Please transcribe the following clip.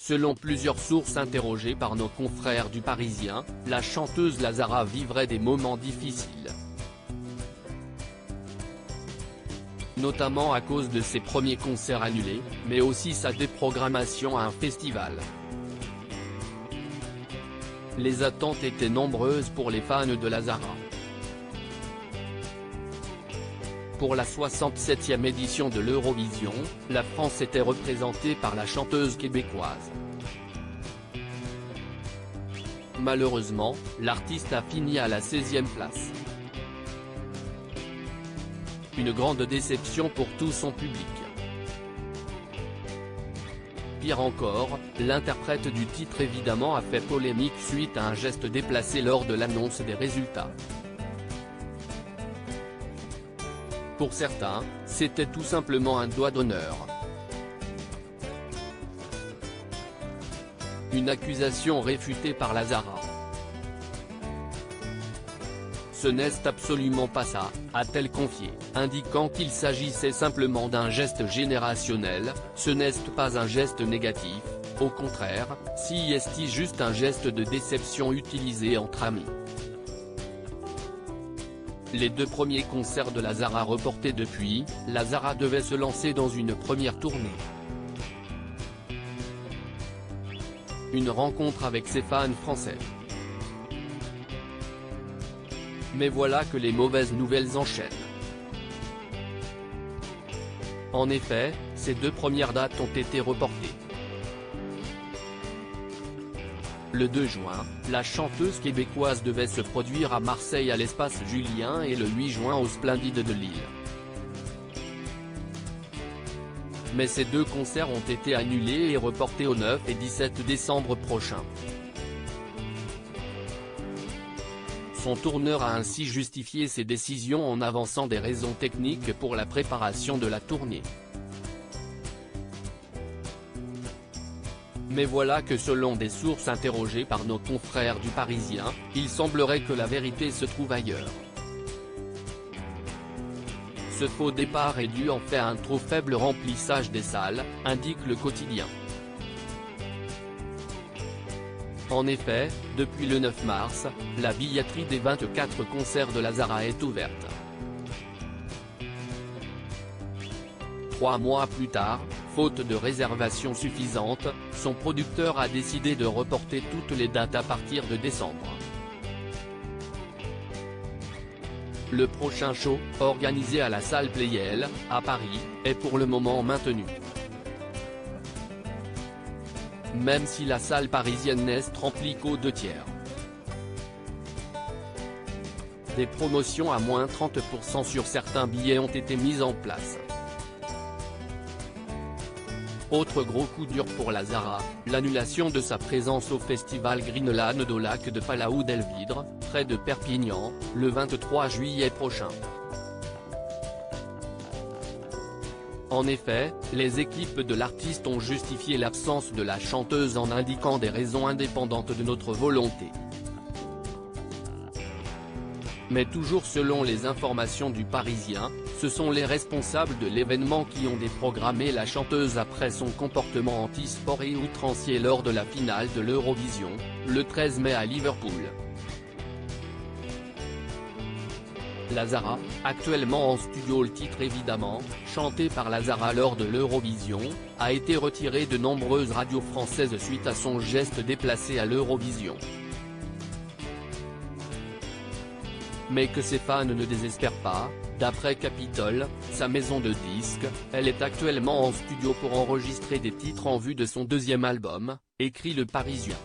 Selon plusieurs sources interrogées par nos confrères du Parisien, la chanteuse Lazara vivrait des moments difficiles. Notamment à cause de ses premiers concerts annulés, mais aussi sa déprogrammation à un festival. Les attentes étaient nombreuses pour les fans de Lazara. Pour la 67e édition de l'Eurovision, la France était représentée par la chanteuse québécoise. Malheureusement, l'artiste a fini à la 16e place. Une grande déception pour tout son public. Pire encore, l'interprète du titre évidemment a fait polémique suite à un geste déplacé lors de l'annonce des résultats. Pour certains, c'était tout simplement un doigt d'honneur. Une accusation réfutée par Lazara. Ce n'est absolument pas ça, a-t-elle confié, indiquant qu'il s'agissait simplement d'un geste générationnel, ce n'est pas un geste négatif, au contraire, si est juste un geste de déception utilisé entre amis. Les 2 premiers concerts de Lazara reportés depuis, Lazara devait se lancer dans une première tournée. Une rencontre avec ses fans français. Mais voilà que les mauvaises nouvelles enchaînent. En effet, ces 2 premières dates ont été reportées. Le 2 juin, la chanteuse québécoise devait se produire à Marseille à l'Espace Julien et le 8 juin au Splendide de Lille. Mais ces 2 concerts ont été annulés et reportés au 9 et 17 décembre prochains. Son tourneur a ainsi justifié ses décisions en avançant des raisons techniques pour la préparation de la tournée. Mais voilà que selon des sources interrogées par nos confrères du Parisien, il semblerait que la vérité se trouve ailleurs. Ce faux départ est dû en fait à un trop faible remplissage des salles, indique le quotidien. En effet, depuis le 9 mars, la billetterie des 24 concerts de Lazara est ouverte. 3 mois plus tard, faute de réservations suffisantes, son producteur a décidé de reporter toutes les dates à partir de décembre. Le prochain show, organisé à la salle Pleyel, à Paris, est pour le moment maintenu. Même si la salle parisienne n'est remplie qu'aux 2/3. Des promotions à moins 30% sur certains billets ont été mises en place. Autre gros coup dur pour Lazara, l'annulation de sa présence au festival Greenland au lac de Palau-Delvidre, près de Perpignan, le 23 juillet prochain. En effet, les équipes de l'artiste ont justifié l'absence de la chanteuse en indiquant des raisons indépendantes de notre volonté. Mais toujours selon les informations du Parisien, ce sont les responsables de l'événement qui ont déprogrammé la chanteuse après son comportement anti-sport et outrancier lors de la finale de l'Eurovision, le 13 mai à Liverpool. Lazara, actuellement en studio. Le titre évidemment, chanté par Lazara lors de l'Eurovision, a été retiré de nombreuses radios françaises suite à son geste déplacé à l'Eurovision. Mais que ses fans ne désespèrent pas, d'après Capitol, sa maison de disques, elle est actuellement en studio pour enregistrer des titres en vue de son 2e album, écrit le Parisien.